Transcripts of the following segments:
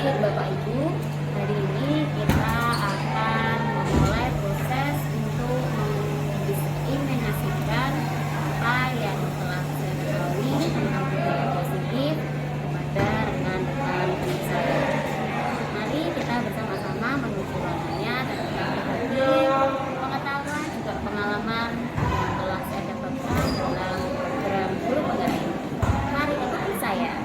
Baik Bapak Ibu, hari ini kita akan memulai proses untuk mendiseminasikan apa yang telah saya ketahui tentang budaya positif kepada rekan-rekan saya. Mari kita bersama-sama menuju ruangannya dan kita berbagi pengetahuan juga pengalaman yang telah saya dapatkan dalam program guru penggerak ini. Mari ikuti saya.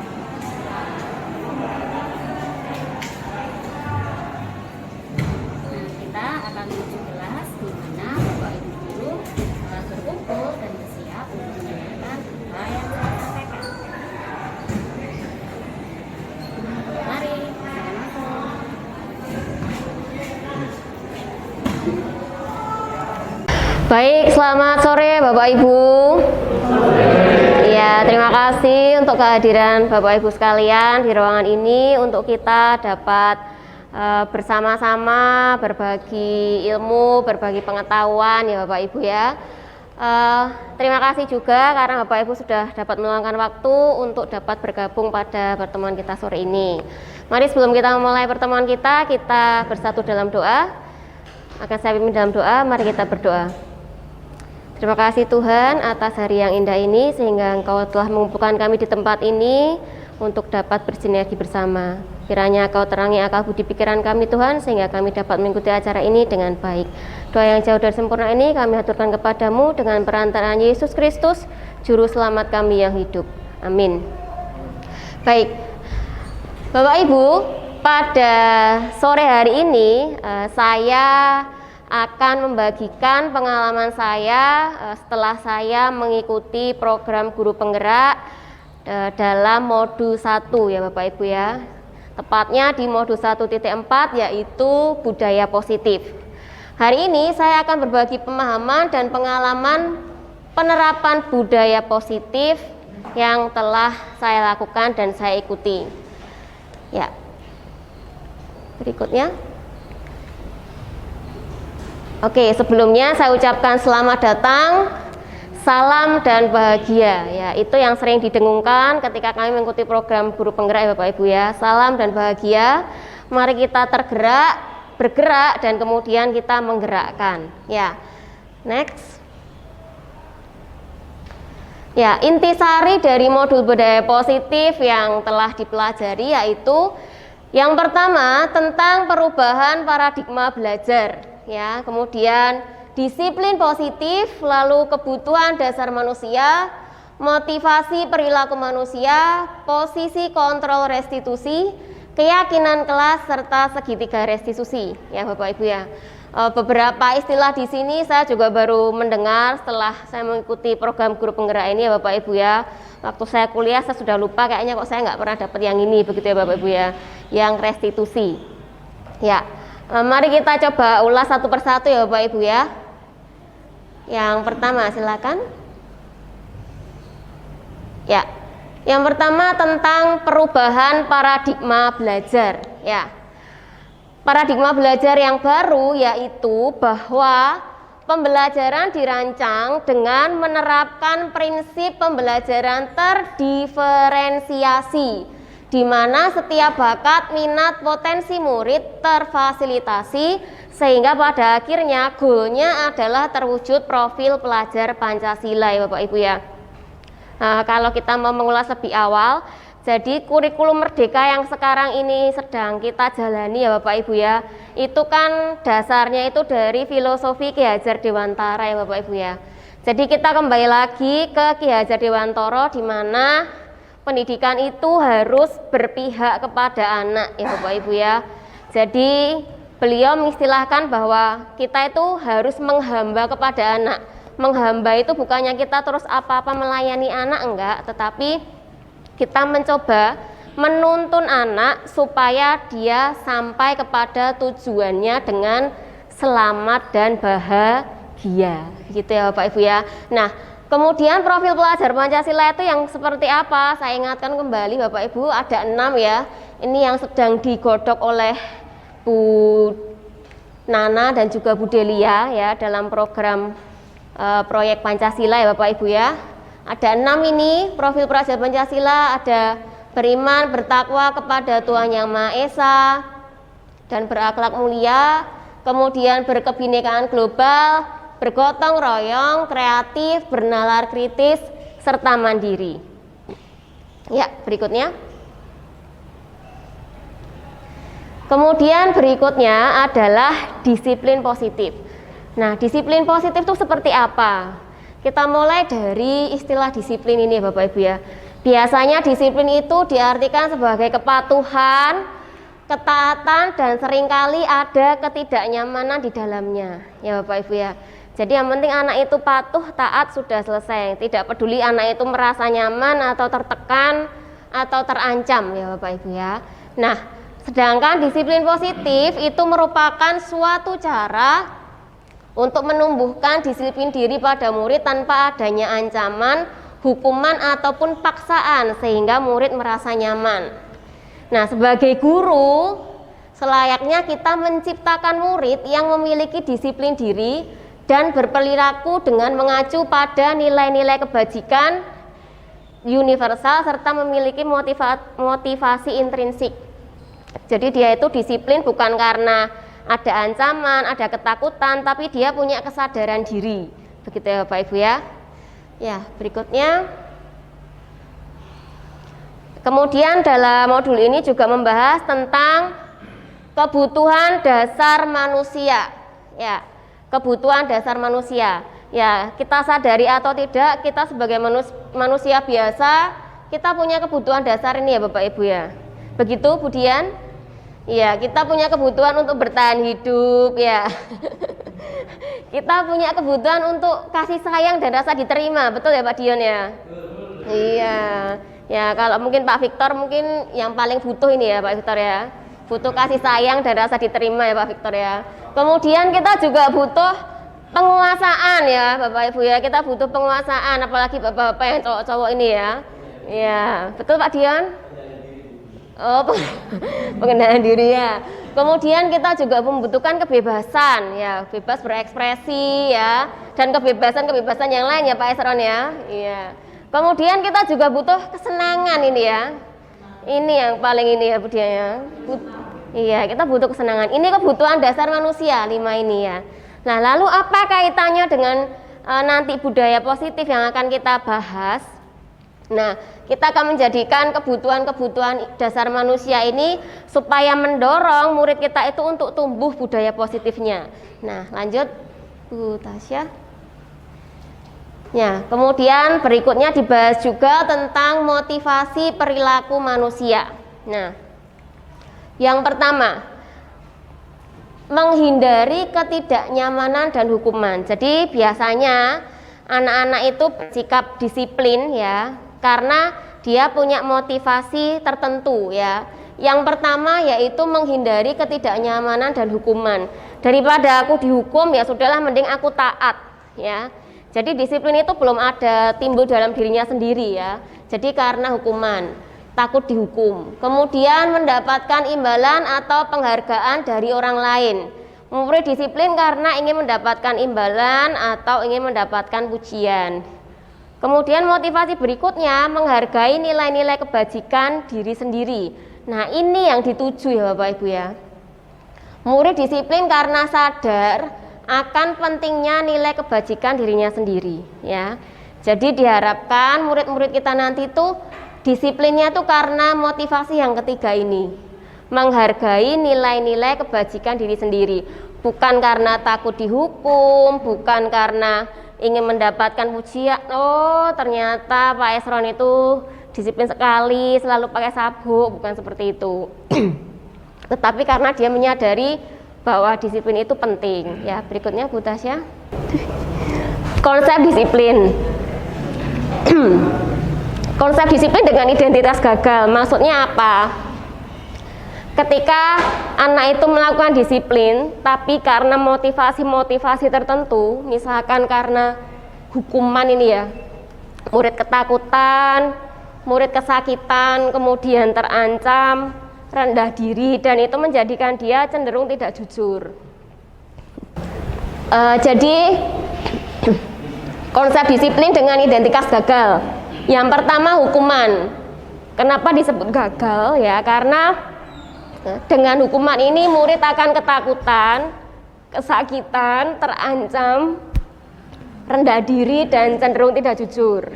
Akan menuju kelas di mana Bapak Ibu guru telah berkumpul dan bersiap untuk mendengarkan apa yang saya sampaikan. Mari kita masuk. Baik, selamat sore Bapak Ibu. Ya, terima kasih untuk kehadiran Bapak Ibu sekalian di ruangan ini untuk kita dapat bersama-sama berbagi ilmu, berbagi pengetahuan ya Bapak Ibu ya. Terima kasih juga karena Bapak Ibu sudah dapat meluangkan waktu untuk dapat bergabung pada pertemuan kita sore ini. Mari sebelum kita memulai pertemuan kita bersatu dalam doa. Akan saya pimpin dalam doa, mari kita berdoa. Terima kasih Tuhan atas hari yang indah ini sehingga Engkau telah mengumpulkan kami di tempat ini untuk dapat bersinergi bersama. Kiranya Kau terangi akal budi pikiran kami Tuhan sehingga kami dapat mengikuti acara ini dengan baik. Doa yang jauh dari sempurna ini kami haturkan kepadamu dengan perantaraan Yesus Kristus, Juru Selamat kami yang hidup. Amin. Baik, Bapak Ibu, pada sore hari ini saya akan membagikan pengalaman saya setelah saya mengikuti program guru penggerak dalam modul 1 ya Bapak Ibu ya. Tepatnya di modul 1.4 yaitu budaya positif. Hari ini saya akan berbagi pemahaman dan pengalaman penerapan budaya positif yang telah saya lakukan dan saya ikuti. Ya. Berikutnya. Oke, sebelumnya saya ucapkan selamat datang. Salam dan bahagia ya, itu yang sering didengungkan ketika kami mengikuti program guru penggerak ya Bapak Ibu ya. Salam dan bahagia. Mari kita bergerak dan kemudian kita menggerakkan. Ya. Next. Ya, intisari dari modul budaya positif yang telah dipelajari yaitu yang pertama tentang perubahan paradigma belajar ya, kemudian disiplin positif, lalu kebutuhan dasar manusia, motivasi perilaku manusia, posisi kontrol restitusi, keyakinan kelas, serta segitiga restitusi ya Bapak Ibu ya. Beberapa istilah di sini saya juga baru mendengar setelah saya mengikuti program guru penggerak ini ya Bapak Ibu ya. Waktu saya kuliah saya sudah lupa, kayaknya kok saya nggak pernah dapat yang ini begitu ya Bapak Ibu ya, yang restitusi ya. Mari kita coba ulas satu persatu ya Bapak Ibu ya. Yang pertama silakan. Ya. Yang pertama tentang perubahan paradigma belajar ya. Paradigma belajar yang baru yaitu bahwa pembelajaran dirancang dengan menerapkan prinsip pembelajaran terdiferensiasi, di mana setiap bakat, minat, potensi murid terfasilitasi sehingga pada akhirnya goalnya adalah terwujud profil pelajar Pancasila ya Bapak Ibu ya. Nah, kalau kita mau mengulas lebih awal, jadi kurikulum merdeka yang sekarang ini sedang kita jalani ya Bapak Ibu ya, itu kan dasarnya itu dari filosofi Ki Hajar Dewantara ya Bapak Ibu ya. Jadi kita kembali lagi ke Ki Hajar Dewantara di mana pendidikan itu harus berpihak kepada anak ya Bapak Ibu ya. Jadi beliau mengistilahkan bahwa kita itu harus menghamba kepada anak. Menghamba itu bukannya kita terus apa-apa melayani anak, enggak, tetapi kita mencoba menuntun anak supaya dia sampai kepada tujuannya dengan selamat dan bahagia gitu ya Bapak Ibu ya. Nah, kemudian profil pelajar Pancasila itu yang seperti apa? Saya ingatkan kembali Bapak Ibu, ada 6 ya. Ini yang sedang digodok oleh Bu Nana dan juga Bu Delia ya dalam program proyek Pancasila ya Bapak Ibu ya. Ada 6 ini profil pelajar Pancasila, ada beriman, bertakwa kepada Tuhan Yang Maha Esa, dan berakhlak mulia, kemudian berkebinekaan global, bergotong royong, kreatif, bernalar kritis, serta mandiri. Ya, berikutnya. Kemudian berikutnya adalah disiplin positif. Nah, disiplin positif itu seperti apa? Kita mulai dari istilah disiplin ini Bapak Ibu ya. Biasanya disiplin itu diartikan sebagai kepatuhan, ketaatan, dan seringkali ada ketidaknyamanan di dalamnya. Ya Bapak Ibu ya. Jadi yang penting anak itu patuh, taat, sudah selesai. Tidak peduli anak itu merasa nyaman atau tertekan atau terancam ya Bapak Ibu ya. Nah, sedangkan disiplin positif itu merupakan suatu cara untuk menumbuhkan disiplin diri pada murid tanpa adanya ancaman, hukuman ataupun paksaan sehingga murid merasa nyaman. Nah, sebagai guru, selayaknya kita menciptakan murid yang memiliki disiplin diri dan berperilaku dengan mengacu pada nilai-nilai kebajikan universal serta memiliki motivasi intrinsik. Jadi dia itu disiplin bukan karena ada ancaman, ada ketakutan, tapi dia punya kesadaran diri. Begitu ya Bapak Ibu ya. Ya, berikutnya. Kemudian dalam modul ini juga membahas tentang kebutuhan dasar manusia. Ya, kebutuhan dasar manusia. Ya, kita sadari atau tidak, kita sebagai manusia biasa, kita punya kebutuhan dasar ini ya Bapak Ibu ya. Begitu Budian? Iya, kita punya kebutuhan untuk bertahan hidup ya. Kita punya kebutuhan untuk kasih sayang dan rasa diterima, betul ya Pak Dion ya? Iya. Ya, kalau mungkin Pak Victor mungkin yang paling butuh ini ya Pak Victor ya. Butuh kasih sayang dan rasa diterima ya Pak Victor ya. Kemudian kita juga butuh penguasaan ya Bapak Ibu ya. Kita butuh penguasaan, apalagi bapak-bapak yang cowok-cowok ini ya. Iya, betul Pak Dion? Oh, pengendalian diri ya. Kemudian kita juga membutuhkan kebebasan ya, bebas berekspresi ya, dan kebebasan yang lain ya Pak Esron ya. Iya. Kemudian kita juga butuh kesenangan ini ya. Ini yang paling ini ya Bu Dia ya. Iya, kita butuh kesenangan. Ini kebutuhan dasar manusia 5 ini ya. Nah, lalu apa kaitannya dengan nanti budaya positif yang akan kita bahas? Nah, kita akan menjadikan kebutuhan-kebutuhan dasar manusia ini supaya mendorong murid kita itu untuk tumbuh budaya positifnya. Nah, lanjut Bu Tasya. Ya, kemudian berikutnya dibahas juga tentang motivasi perilaku manusia. Nah, yang pertama, menghindari ketidaknyamanan dan hukuman. Jadi biasanya anak-anak itu bersikap disiplin ya, karena dia punya motivasi tertentu ya. Yang pertama yaitu menghindari ketidaknyamanan dan hukuman. Daripada aku dihukum ya sudahlah, mending aku taat ya. Jadi disiplin itu belum ada timbul dalam dirinya sendiri ya. Jadi karena hukuman, takut dihukum. Kemudian mendapatkan imbalan atau penghargaan dari orang lain. Murid disiplin karena ingin mendapatkan imbalan atau ingin mendapatkan pujian. Kemudian motivasi berikutnya menghargai nilai-nilai kebajikan diri sendiri. Nah, ini yang dituju ya Bapak Ibu ya. Murid disiplin karena sadar akan pentingnya nilai kebajikan dirinya sendiri ya. Jadi diharapkan murid-murid kita nanti itu disiplinnya itu karena motivasi yang ketiga ini, menghargai nilai-nilai kebajikan diri sendiri, bukan karena takut dihukum, bukan karena ingin mendapatkan pujian. Oh, ternyata Pak Esron itu disiplin sekali, selalu pakai sabuk, bukan seperti itu. Tetapi karena dia menyadari bahwa disiplin itu penting. Ya, berikutnya Bu Tasya. Konsep disiplin. Konsep disiplin dengan identitas gagal. Maksudnya apa? Ketika anak itu melakukan disiplin, tapi karena motivasi tertentu, misalkan karena hukuman ini ya, murid ketakutan, murid kesakitan, kemudian terancam, rendah diri, dan itu menjadikan dia cenderung tidak jujur. Jadi konsep disiplin dengan identitas gagal. Yang pertama hukuman. Kenapa disebut gagal ya? Karena dengan hukuman ini murid akan ketakutan, kesakitan, terancam, rendah diri dan cenderung tidak jujur.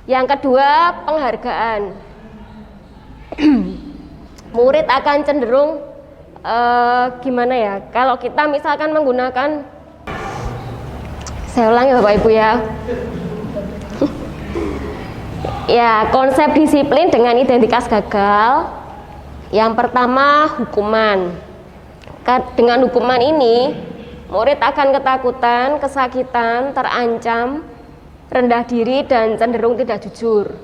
Yang kedua, penghargaan. Murid akan cenderung gimana ya? Kalau kita misalkan menggunakan, saya ulang ya Bapak Ibu ya. Ya, konsep disiplin dengan identitas gagal. Yang pertama, hukuman. Dengan hukuman ini, murid akan ketakutan, kesakitan, terancam, rendah diri dan cenderung tidak jujur.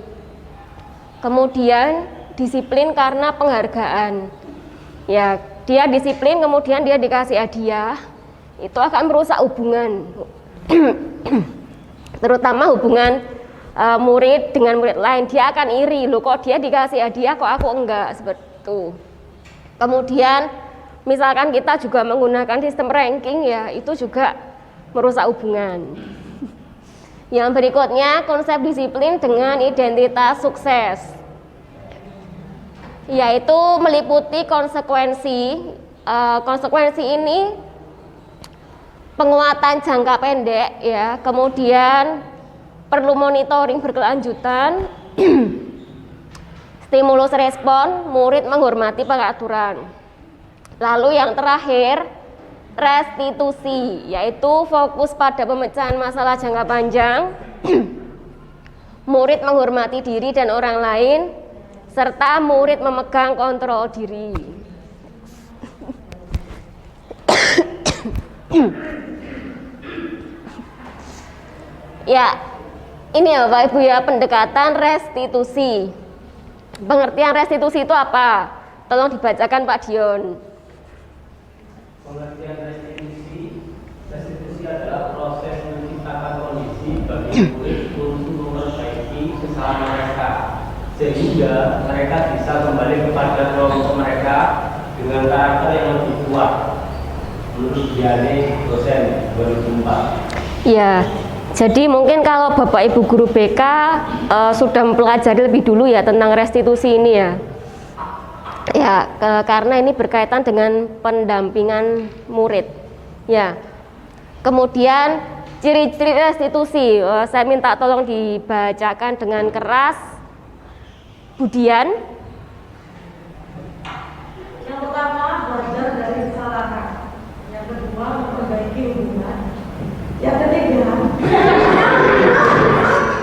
Kemudian, disiplin karena penghargaan. Ya, dia disiplin kemudian dia dikasih hadiah. Itu akan merusak hubungan. Terutama hubungan murid dengan murid lain, dia akan iri, loh kok dia dikasih hadiah kok aku enggak, seperti itu. Kemudian misalkan kita juga menggunakan sistem ranking ya, itu juga merusak hubungan. Yang berikutnya, konsep disiplin dengan identitas sukses, yaitu meliputi konsekuensi. Konsekuensi ini penguatan jangka pendek ya, kemudian perlu monitoring berkelanjutan, stimulus respon, murid menghormati pengaturan. Lalu yang terakhir, restitusi, yaitu fokus pada pemecahan masalah jangka panjang, murid menghormati diri dan orang lain, serta murid memegang kontrol diri. Ya, ini ya Bapak Ibu ya, pendekatan restitusi. Pengertian restitusi itu apa? Tolong dibacakan Pak Dion. Pengertian restitusi adalah proses menciptakan kondisi bagi murid untuk memperbaiki kesalahan mereka, sehingga mereka bisa kembali kepada kelompok mereka dengan karakter yang lebih kuat. Menurut Diane, dosen 2004. Ya. Jadi mungkin kalau Bapak Ibu guru BK sudah mempelajari lebih dulu ya tentang restitusi ini ya. Ya, karena ini berkaitan dengan pendampingan murid. Ya. Kemudian ciri-ciri restitusi, saya minta tolong dibacakan dengan keras. Budian. Yang pertama, belajar dari kesalahan. Yang kedua, memperbaiki hubungan. Yang ketiga,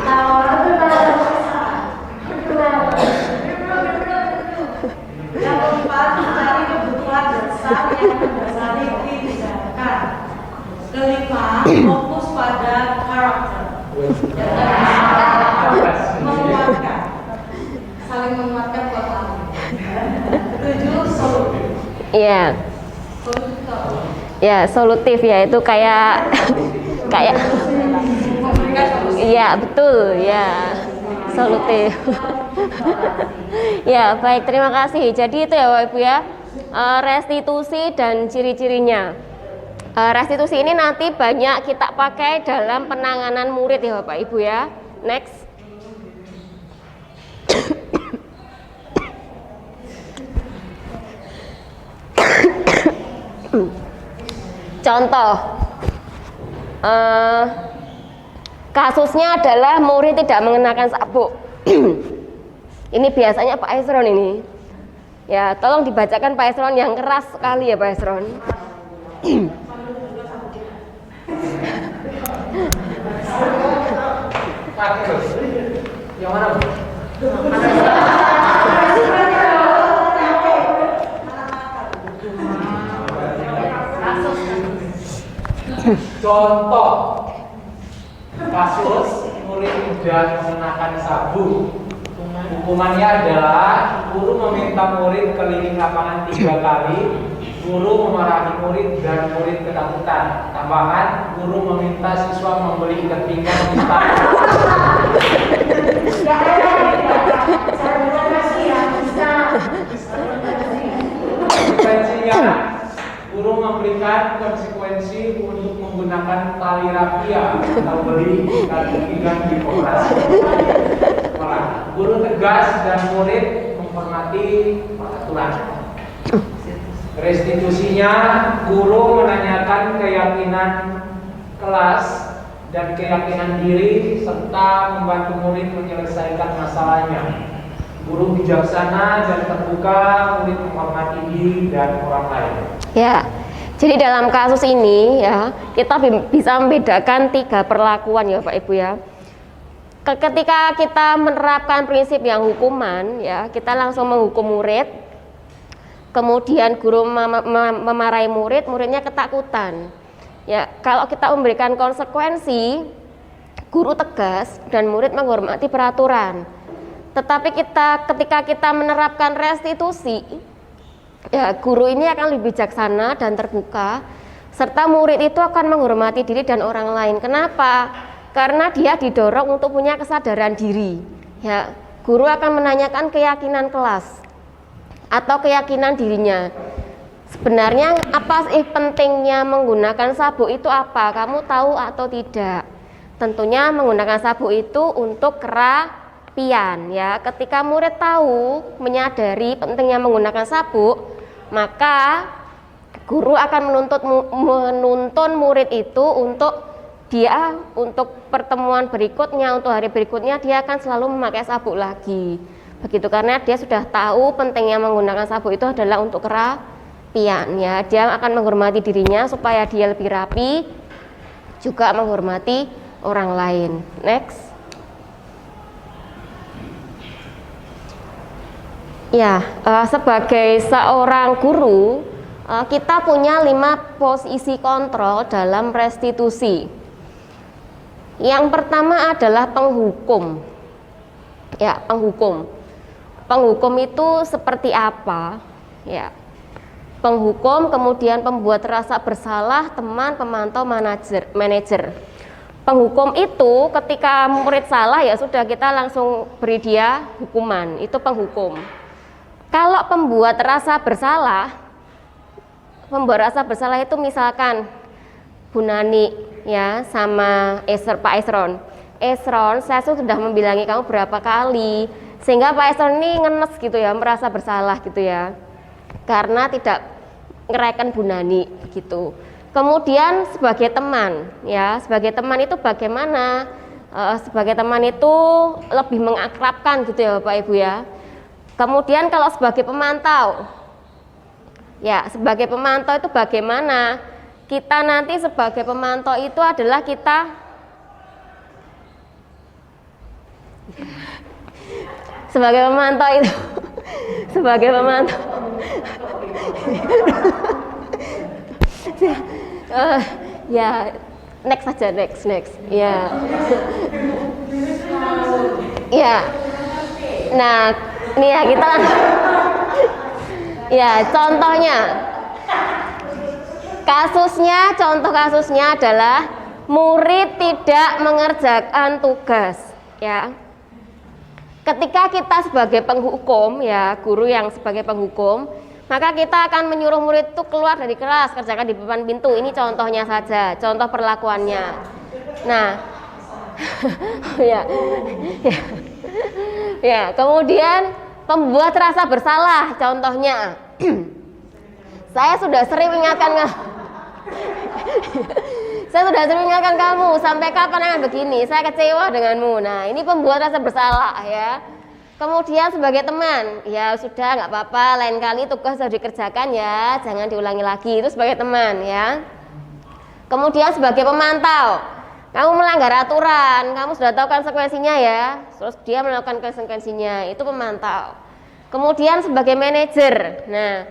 tawaran kepada kesalahan. Yang keempat, mencari kebutuhan dasar yang mendasari tindakan. Kelima, fokus pada karakter. Yang keenam, menguatkan, saling menguatkan kekuatan. Ketujuh, solutif. Iya. Ya, solutif ya, itu kayak iya betul ya, solutif. Ya, baik, terima kasih. Jadi itu ya Bapak Ibu ya, restitusi dan ciri-cirinya. Restitusi ini nanti banyak kita pakai dalam penanganan murid ya Bapak Ibu ya. Next. Contoh, kasusnya adalah murid tidak mengenakan sabuk. Ini biasanya Pak Esron ini. Ya, tolong dibacakan Pak Esron yang keras sekali ya Pak Esron. Yang mana? Contoh kasus murid tidak mengenakan sabuk. Hukumannya adalah guru meminta murid keliling lapangan 3 kali, guru memarahi murid dan murid ketakutan. Tambahan, guru meminta siswa membeli ikat pinggang instan. Konsekuensinya, guru memberikan konsekuensi untuk menggunakan tali rafia atau beli ikat pinggang di koperasi sekolah. guru tegas dan murid menghormati peraturan. Restitusinya, guru menanyakan keyakinan kelas dan keyakinan diri serta membantu murid menyelesaikan masalahnya. Guru bijaksana dan terbuka, murid menghormati diri dan orang lain. Ya, jadi dalam kasus ini ya kita bisa membedakan 3 perlakuan ya Pak Ibu ya. Ketika kita menerapkan prinsip yang hukuman ya, kita langsung menghukum murid. Kemudian guru memarahi murid, muridnya ketakutan. Ya, kalau kita memberikan konsekuensi, guru tegas dan murid menghormati peraturan. Tetapi ketika kita menerapkan restitusi, ya guru ini akan lebih bijaksana dan terbuka, serta murid itu akan menghormati diri dan orang lain. Kenapa? Karena dia didorong untuk punya kesadaran diri. Ya, guru akan menanyakan keyakinan kelas atau keyakinan dirinya. Sebenarnya apa sih pentingnya menggunakan sabuk itu apa? Kamu tahu atau tidak? Tentunya menggunakan sabuk itu untuk kerapian ya. Ketika murid tahu, menyadari pentingnya menggunakan sabuk, maka guru akan menuntun murid itu untuk pertemuan berikutnya, untuk hari berikutnya dia akan selalu memakai sabuk lagi. Begitu, karena dia sudah tahu pentingnya menggunakan sabuk itu adalah untuk kerapian ya. Dia akan menghormati dirinya supaya dia lebih rapi, juga menghormati orang lain. Next. Ya, sebagai seorang guru, kita punya 5 posisi kontrol dalam restitusi. Yang pertama adalah penghukum. Ya, penghukum. Penghukum itu seperti apa? Ya, penghukum, kemudian pembuat rasa bersalah, teman, pemantau, manajer. Penghukum itu ketika murid salah ya sudah, kita langsung beri dia hukuman. Itu penghukum. Kalau pembuat rasa bersalah itu misalkan Bu Nani ya sama Pak Esron. Esron, saya sudah membilangi kamu berapa kali, sehingga Pak Esron ini ngenes gitu ya, merasa bersalah gitu ya, karena tidak ngereken Bu Nani gitu. Kemudian sebagai teman ya, sebagai teman itu bagaimana? Sebagai teman itu lebih mengakrabkan gitu ya Bapak Ibu ya. Kemudian kalau sebagai pemantau, ya sebagai pemantau itu bagaimana? Kita nanti sebagai pemantau itu adalah kita sebagai pemantau itu sebagai pemantau ya next saja, next ya ya. Nah ini ya kita ya contohnya contoh kasusnya adalah murid tidak mengerjakan tugas ya. Ketika kita sebagai penghukum ya, guru yang sebagai penghukum, maka kita akan menyuruh murid itu keluar dari kelas, kerjakan di depan pintu. Ini contohnya saja, contoh perlakuannya. Nah, ya, kemudian pembuat rasa bersalah, contohnya, saya sudah sering mengingatkan kamu, sampai kapan akan begini? Saya kecewa denganmu. Nah, ini pembuat rasa bersalah ya. Kemudian sebagai teman, ya sudah nggak apa-apa, lain kali tugas sudah dikerjakan ya, jangan diulangi lagi. Itu sebagai teman ya. Kemudian sebagai pemantau, kamu melanggar aturan, kamu sudah tahu konsekuensinya ya, terus dia melakukan konsekuensinya, itu pemantau. Kemudian sebagai manajer, nah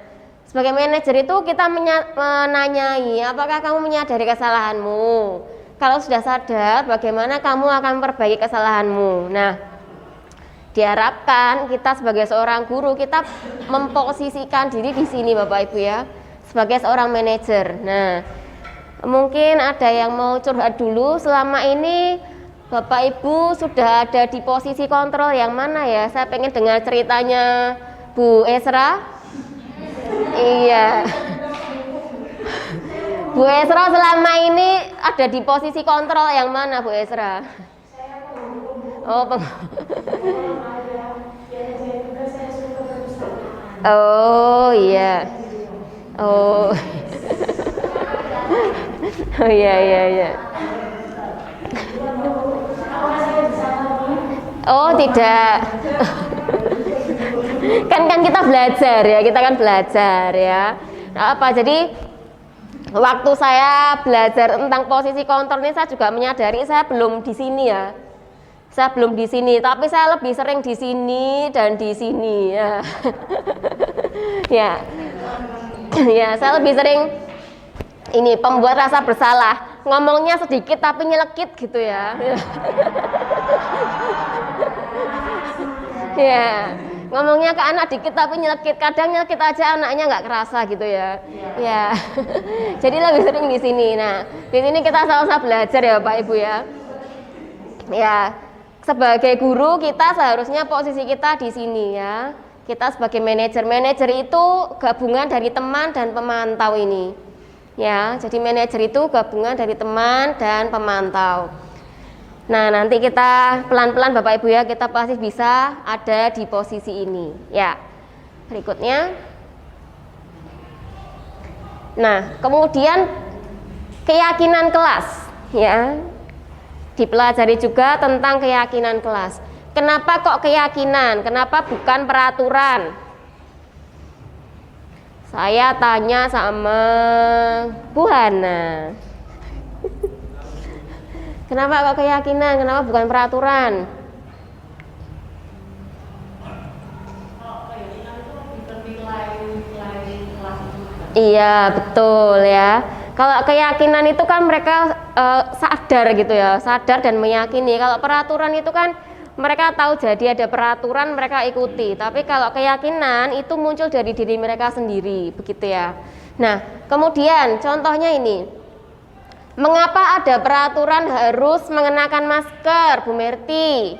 sebagai manajer itu kita menanyai, apakah kamu menyadari kesalahanmu? Kalau sudah sadar, bagaimana kamu akan memperbaiki kesalahanmu? Nah, diharapkan kita sebagai seorang guru, kita memposisikan diri di sini Bapak Ibu ya, sebagai seorang manajer. Nah, mungkin ada yang mau curhat dulu. Selama ini Bapak Ibu sudah ada di posisi kontrol yang mana ya? Saya pengen dengar ceritanya Bu Esra. Iya, Bu Esra selama ini ada di posisi kontrol yang mana Bu Esra? Oh, Oh iya. Oh. Oh iya iya iya. Oh tidak. kan kita belajar ya, kita kan belajar ya. Nah, apa jadi waktu saya belajar tentang posisi kontrol ini saya juga menyadari saya belum di sini ya. Saya belum di sini, tapi saya lebih sering di sini dan di sini ya. Ya. Ya, saya lebih sering ini pembuat rasa bersalah. Ngomongnya sedikit tapi nyelekit gitu ya. Ya, ngomongnya ke anak dikit tapi nyelekit. Kadang nyelekit aja anaknya nggak kerasa gitu ya. Ya, jadi lebih sering di sini. Nah, di sini kita sama-sama belajar ya Bapak Ibu ya. Ya, sebagai guru kita seharusnya posisi kita di sini ya. Kita sebagai manajer. Manajer itu gabungan dari teman dan pemantau ini. Ya, jadi manajer itu gabungan dari teman dan pemantau. Nah, nanti kita pelan-pelan Bapak Ibu ya, kita pasti bisa ada di posisi ini. Ya, berikutnya. Nah, kemudian keyakinan kelas. Ya, dipelajari juga tentang keyakinan kelas. Kenapa kok keyakinan? Kenapa bukan peraturan? Saya tanya sama Bu Hana. Kenapa kok keyakinan? Kenapa bukan peraturan? Iya, betul ya. Kalau keyakinan itu kan mereka sadar gitu ya, sadar dan meyakini. Kalau peraturan itu kan mereka tahu jadi ada peraturan mereka ikuti. Tapi kalau keyakinan itu muncul dari diri mereka sendiri, begitu ya. Nah, kemudian contohnya ini. Mengapa ada peraturan harus mengenakan masker, Bu Merti?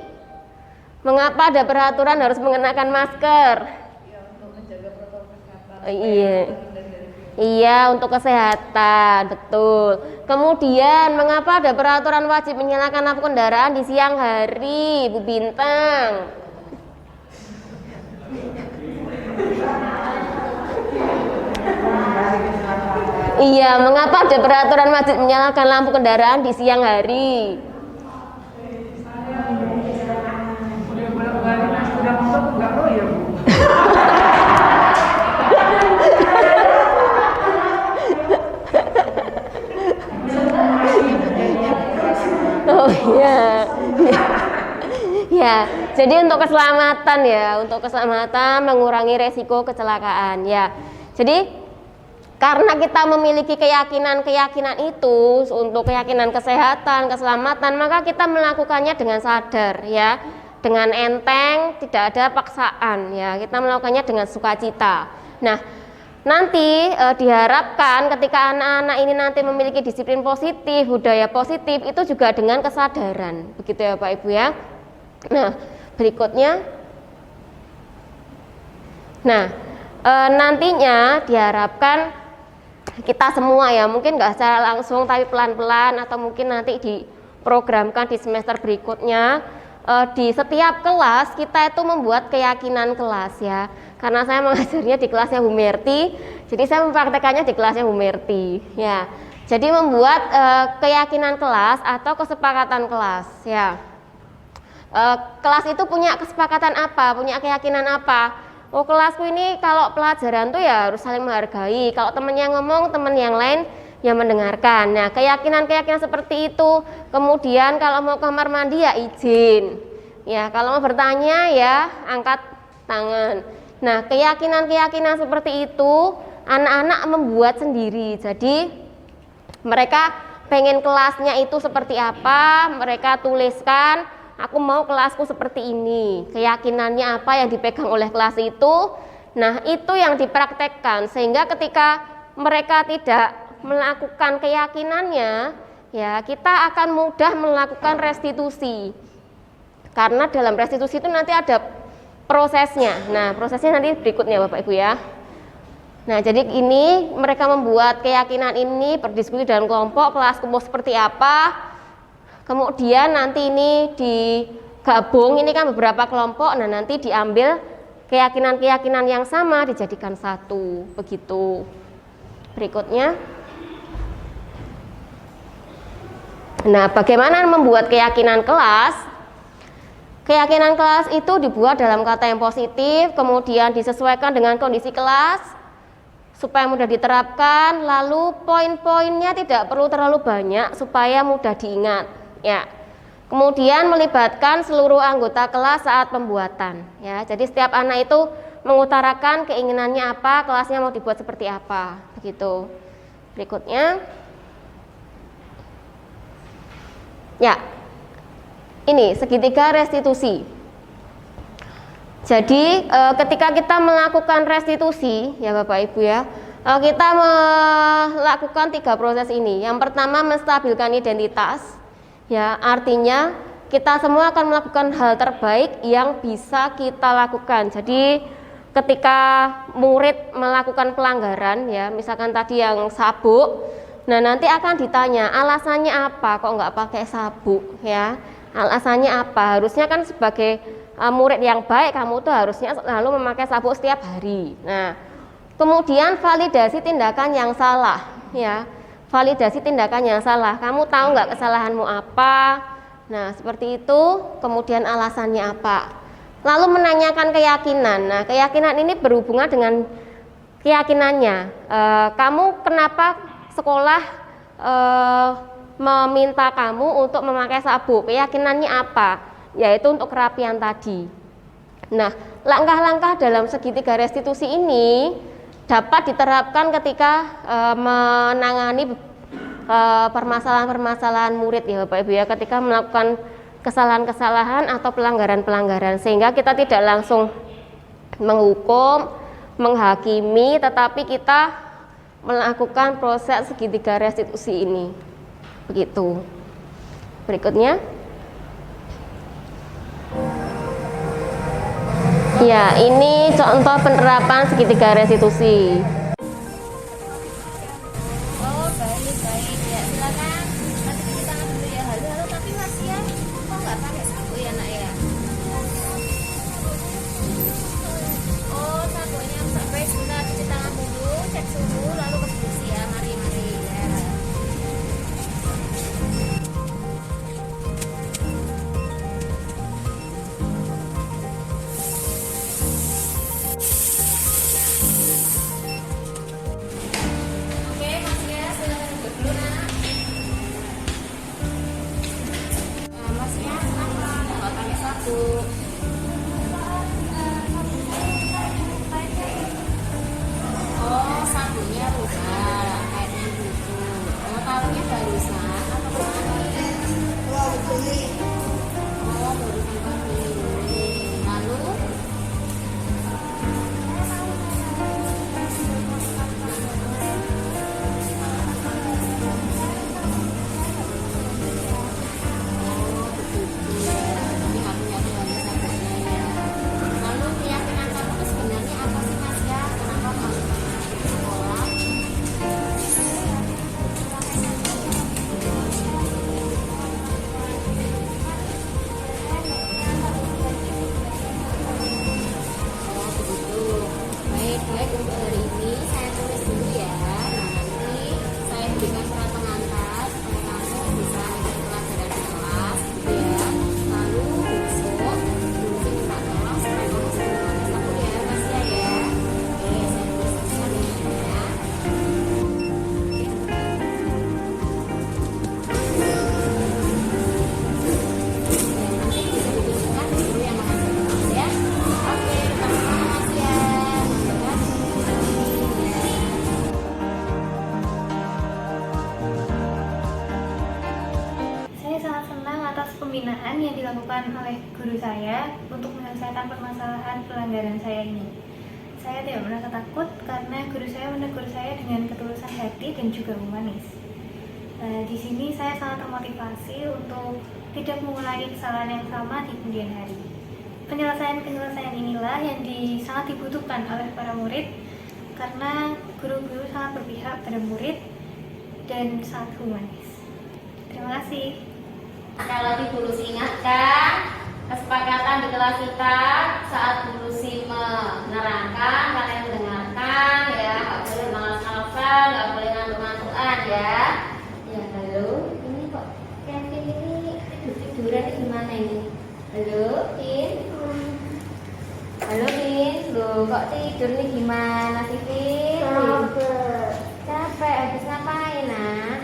Mengapa ada peraturan harus mengenakan masker? Ya, untuk menjaga protokol kesehatan. Iya. Iya, untuk kesehatan, betul. Kemudian, mengapa ada peraturan wajib menyalakan lampu kendaraan di siang hari, Bu Bintang? Iya, mengapa ada peraturan wajib menyalakan lampu kendaraan di siang hari? Udah bolak-balik naik sepeda motor enggak lo ya, Bu? Oh iya. Ya, jadi untuk keselamatan ya, untuk keselamatan mengurangi resiko kecelakaan ya. Jadi karena kita memiliki keyakinan-keyakinan itu untuk keyakinan kesehatan, keselamatan, maka kita melakukannya dengan sadar ya, dengan enteng, tidak ada paksaan ya. Kita melakukannya dengan sukacita. Nah, nanti diharapkan ketika anak-anak ini nanti memiliki disiplin positif, budaya positif itu juga dengan kesadaran. Begitu ya Pak Ibu ya. Nah, berikutnya. Nah, nantinya diharapkan kita semua ya, mungkin nggak secara langsung tapi pelan-pelan atau mungkin nanti diprogramkan di semester berikutnya, di setiap kelas kita itu membuat keyakinan kelas ya. Karena saya mengajarnya di kelasnya Bu Merti, jadi saya mempraktekannya di kelasnya Bu Merti ya. Jadi membuat keyakinan kelas atau kesepakatan kelas ya. Kelas itu punya kesepakatan apa, punya keyakinan apa? Oh, kelasku ini kalau pelajaran tuh ya harus saling menghargai. Kalau temennya ngomong, temen yang lain yang mendengarkan. Nah, keyakinan-keyakinan seperti itu. Kemudian kalau mau kamar mandi ya izin. Ya, kalau mau bertanya ya angkat tangan. Nah, keyakinan-keyakinan seperti itu anak-anak membuat sendiri. Jadi mereka pengen kelasnya itu seperti apa, mereka tuliskan. Aku mau kelasku seperti ini, keyakinannya apa yang dipegang oleh kelas itu. Nah, itu yang dipraktekkan sehingga ketika mereka tidak melakukan keyakinannya, ya kita akan mudah melakukan restitusi. Karena dalam restitusi itu nanti ada prosesnya. Nah, prosesnya nanti berikutnya Bapak Ibu ya. Nah, jadi ini mereka membuat keyakinan ini, berdiskusi dalam kelompok, kelasku mau seperti apa. Kemudian nanti ini digabung, ini kan beberapa kelompok, nah nanti diambil keyakinan-keyakinan yang sama dijadikan satu, begitu. Berikutnya. Nah, bagaimana membuat keyakinan kelas? Keyakinan kelas itu dibuat dalam kata yang positif, kemudian disesuaikan dengan kondisi kelas supaya mudah diterapkan, lalu poin-poinnya tidak perlu terlalu banyak supaya mudah diingat, ya. Kemudian melibatkan seluruh anggota kelas saat pembuatan, ya. Jadi setiap anak itu mengutarakan keinginannya apa, kelasnya mau dibuat seperti apa, begitu. Berikutnya. Ya, ini segitiga restitusi. Jadi ketika kita melakukan restitusi, ya Bapak Ibu ya, kita melakukan 3 proses ini. Yang pertama menstabilkan identitas, ya artinya kita semua akan melakukan hal terbaik yang bisa kita lakukan. Jadi ketika murid melakukan pelanggaran, ya misalkan tadi yang sabuk. Nah nanti akan ditanya alasannya apa kok nggak pakai sabuk, ya alasannya apa. Harusnya kan sebagai murid yang baik kamu tuh harusnya selalu memakai sabuk setiap hari. Nah kemudian validasi tindakan yang salah, ya validasi tindakan yang salah. Kamu tahu nggak kesalahanmu apa? Nah seperti itu. Kemudian alasannya apa. Lalu menanyakan keyakinan. Nah keyakinan ini berhubungan dengan keyakinannya. Kamu kenapa sekolah meminta kamu untuk memakai sabuk, keyakinannya apa? Yaitu untuk kerapian tadi. Nah, langkah-langkah dalam segitiga restitusi ini dapat diterapkan ketika menangani permasalahan-permasalahan murid, ya Bapak Ibu ya, ketika melakukan kesalahan-kesalahan atau pelanggaran-pelanggaran, sehingga kita tidak langsung menghukum, menghakimi, tetapi kita melakukan proses segitiga restitusi ini, begitu. Berikutnya, ya ini contoh penerapan segitiga restitusi. Oh baik ya, silakan. Nanti cuci tangan dulu ya. Halo tapi Mas ya, kok nggak pakai sabuk ya nak ya? Oh sabuknya rusak, baik sebentar cuci tangan dulu, cek suhu lalu bersih ya. Mari ya. Oke Mas ya, silakan duduk dulu nak. Nah, Mas ya, kenapa nggak pakai sabuk? Oh, sabunnya rusak, kayaknya gitu. Oh, tahunya barusan atau kemarin? Oh, baru kemarin. Lalu? Oh, begitu ya. Tapi nggak punya tuanya sabunnya ya. Lalu keyakinan kamu itu sebenarnya apa sih Mas ya? Kenapa masuk ke sekolah? Oh begitu. Baik untuk hari ini saya tulis dulu ya. Nah nanti saya berikan surat pengantar supaya kamu bisa ikut pelajaran di kelas, gitu ya. Lalu besok Bunda minta tolong supaya kamu sering pakai sabuk ya Mas ya. Oke, saya tuliskan ya. Nanti bisa ditunjukkan di guru yang mengajar Mas ya. Oke, terima kasih ya. Saya sangat senang atas pembinaan yang dilakukan oleh guru saya untuk menyelesaikan permasalahan pelanggaran saya ini. Saya tidak merasa takut karena guru saya menegur saya dengan ketulusan hati dan juga humanis. Di sini saya sangat termotivasi untuk tidak mengulangi kesalahan yang sama di kemudian hari. Penyelesaian-penyelesaian inilah yang sangat dibutuhkan oleh para murid karena guru-guru sangat berpihak pada murid dan sangat humanis. Terima kasih. Sekali lagi Bu Lucy ingatkan kesepakatan di kelas kita saat Bu Lucy menerangkan, kalian mendengarkan ya, nggak boleh malas-malasan, nggak boleh ngantuk-ngantukan ya. Ya halo, ini kok Kevin ini tidur-tiduran ini gimana ini? Halo, Vin? Halo Vin, loh kok tidur nih gimana sih Vin? Capek, habis ngapain nak?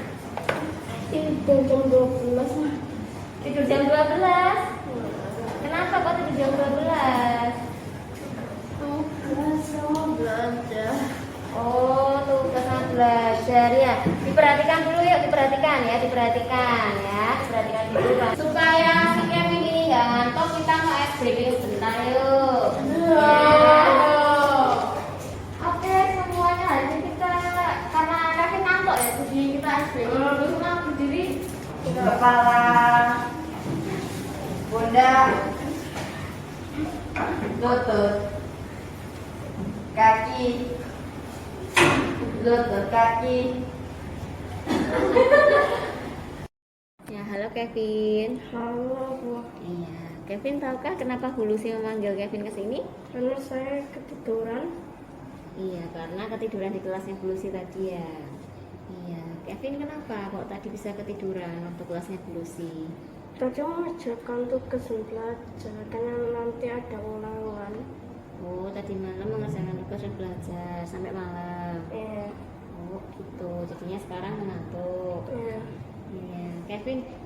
Tidur jam 12 nih. Tidur jam 12? Kenapa kok tidur jam 12? Sama belajar. Oh, tugas sama belajar ya. Diperhatikan dulu yuk, diperhatikan ya, diperhatikan dulu. Supaya si Kevin ini nggak ngantuk, kita mau SBB sebentar yuk. Ya. Oke, semuanya hari ini kita karena Kevin ngantuk ya, jadi kita SBB dulu. Semua berdiri. Kepala, pundak, lutut, kaki, lutut kaki. Ya, halo Kevin. Halo Bu, Iya, Kevin tahukah kenapa Bu Lucy memanggil Kevin ke sini? karena saya ketiduran. Iya, karena ketiduran di kelasnya Bu Lucy tadi ya. Iya, Kevin kenapa kok tadi bisa ketiduran waktu kelasnya Bu Lucy? Tadi mengerjakan tugas belajar, karena nanti ada ulangan. Oh, tadi malam mengerjakan tugas dan belajar sampai malam. Iya, Oh, gitu. Jadinya sekarang mengantuk. iya. Iya,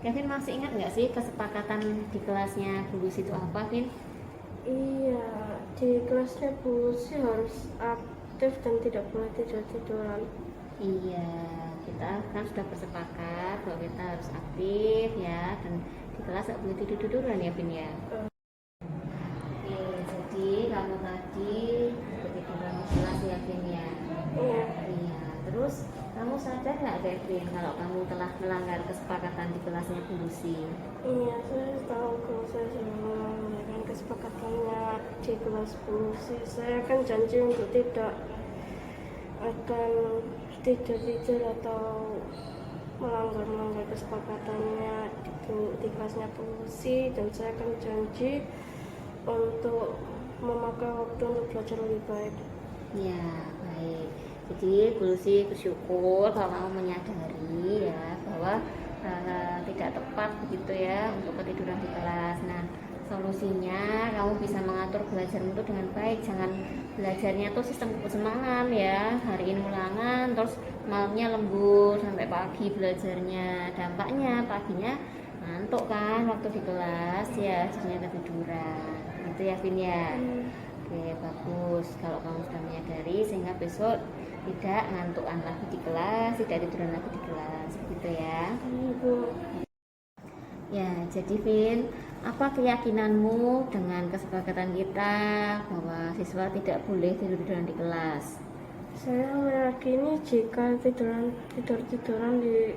Kevin masih ingat nggak sih kesepakatan di kelasnya Bu Lucy itu apa, Vin? Iya, di kelasnya Bu sih harus aktif dan tidak boleh tidur-tiduran. Iya, kita kan sudah bersepakat bahwa kita harus aktif ya, dan di kelas nggak boleh tidur-tiduran ya, Vin ya. Oke, jadi kamu tadi ketiduran di kelas ya, Vin ya. Iya, Iya, terus kamu sadar nggak, Kevin, kalau kamu telah melanggar kesepakatan di kelasnya Bu Lucy? iya, saya tahu kalau saya sudah melanggar kesepakatannya di kelas Bu sih. Saya kan janji untuk tidak akan tidur-tidur atau melanggar kesepakatannya di kelasnya Bu Lucy, dan saya akan janji untuk memakai waktu untuk belajar lebih baik. Ya, baik. Jadi Bu Lucy bersyukur kalau kamu menyadari ya bahwa tidak tepat begitu ya untuk ketiduran di kelas. Nah, solusinya kamu bisa mengatur belajarmu itu dengan baik. Jangan belajarnya tuh sistem kesemangan ya. Hari ini ulangan, terus malamnya lembur sampai pagi belajarnya. Dampaknya paginya ngantuk kan waktu di kelas ya, jadinya ketiduran. Gitu ya, Vin ya. Oke, bagus kalau kamu sudah menyadari sehingga besok tidak ngantukan lagi di kelas, tidak tiduran lagi di kelas, begitu ya. Ibu, Ya, jadi Vin, apa keyakinanmu dengan kesepakatan kita bahwa siswa tidak boleh tidur-tiduran di kelas? saya meyakini jika tidur-tiduran di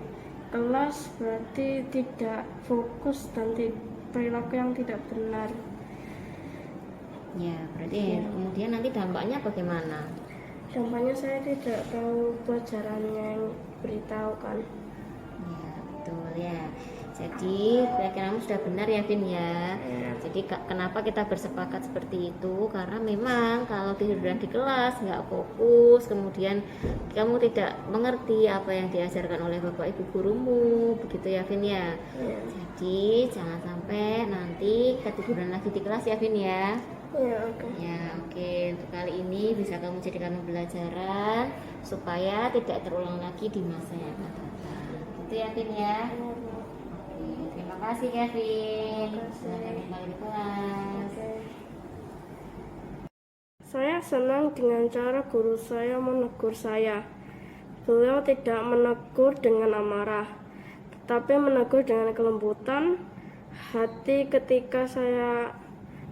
kelas berarti tidak fokus dan perilaku yang tidak benar. Ya, berarti kemudian nanti dampaknya bagaimana? Dampaknya saya tidak tahu pelajarannya yang beritahukan. Ya, betul ya. Jadi keyakinanmu sudah benar ya, Vin ya. Jadi kenapa kita bersepakat seperti itu? Karena memang kalau tiduran di kelas nggak fokus, kemudian kamu tidak mengerti apa yang diajarkan oleh bapak ibu gurumu, begitu ya, Vin ya. Jadi jangan sampai nanti ketiduran lagi di kelas ya, Vin ya. Ya, oke. Ya, oke. Untuk kali ini bisa kamu jadikan pembelajaran supaya tidak terulang lagi di masa yang akan datang. Gitu ya, Vin ya. Oke, terima kasih Kevin. Selamat kembali di kelas. Saya senang dengan cara guru saya menegur saya. Beliau tidak menegur dengan amarah, tetapi menegur dengan kelembutan hati ketika saya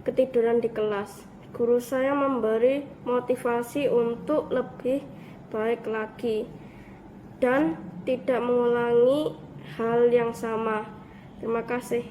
ketiduran di kelas. Guru saya memberi motivasi untuk lebih baik lagi dan tidak mengulangi hal yang sama. Terima kasih.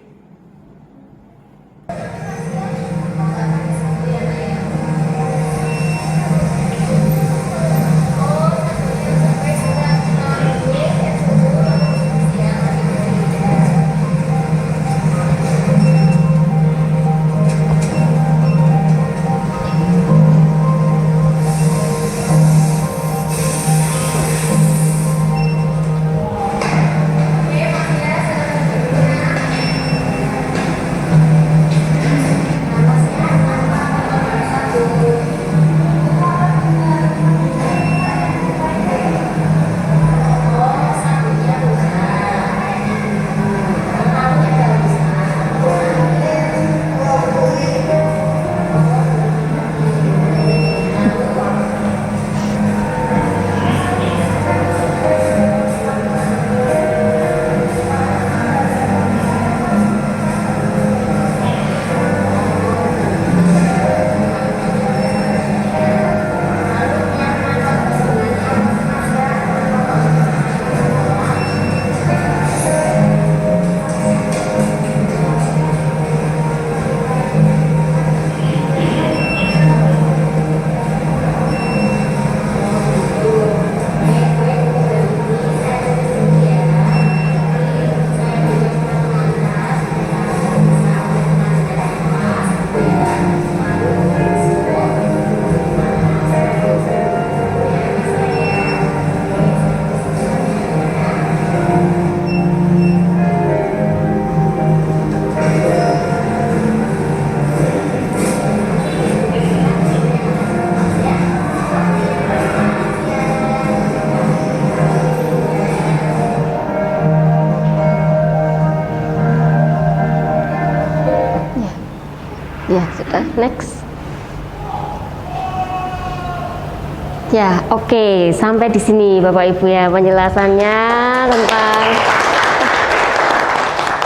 Next. Ya, oke. Sampai di sini Bapak Ibu ya penjelasannya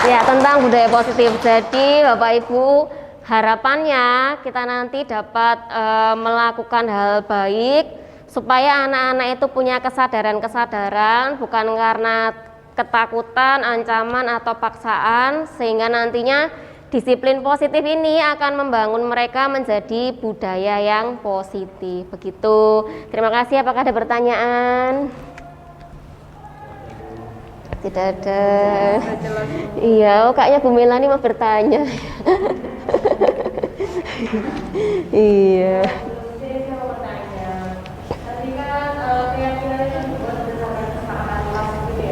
tentang budaya positif. Jadi Bapak Ibu, harapannya kita nanti dapat melakukan hal baik supaya anak-anak itu punya kesadaran bukan karena ketakutan, ancaman atau paksaan, sehingga nantinya disiplin positif ini akan membangun mereka menjadi budaya yang positif. Begitu. Terima kasih. Apakah ada pertanyaan? Tidak ada. Iya, kayaknya Bu Melani mau bertanya. Iya.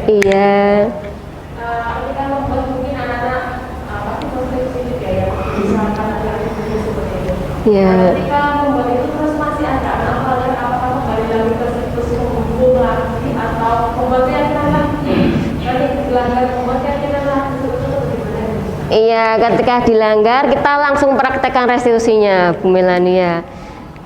Iya. Ya. Ketika membuat itu terus masih ada anak-anak, apakah kembali lagi ke situs menghubung lagi atau membuat keyakinan lagi? Nanti dilanggar membuat keyakinan lagi itu bagaimana? Iya, ketika dilanggar kita langsung praktekkan restitusinya, Bu Melania.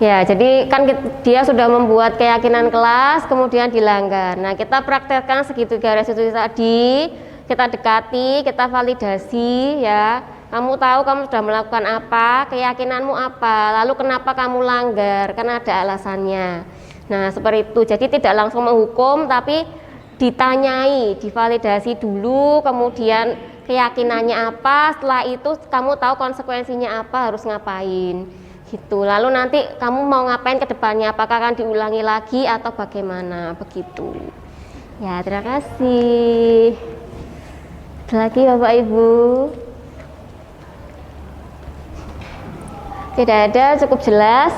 Ya, jadi kan dia sudah membuat keyakinan kelas, kemudian dilanggar. Nah, kita praktekkan segitiga restitusi tadi, kita dekati, kita validasi, ya. Kamu tahu kamu sudah melakukan apa, keyakinanmu apa, lalu kenapa kamu langgar, karena ada alasannya. Nah, seperti itu. Jadi tidak langsung menghukum, tapi ditanyai, divalidasi dulu, kemudian keyakinannya apa, setelah itu kamu tahu konsekuensinya apa, harus ngapain. Gitu. Lalu nanti kamu mau ngapain ke depannya, apakah akan diulangi lagi atau bagaimana, begitu. Ya, terima kasih. Ada lagi Bapak Ibu? Tidak ada, cukup jelas.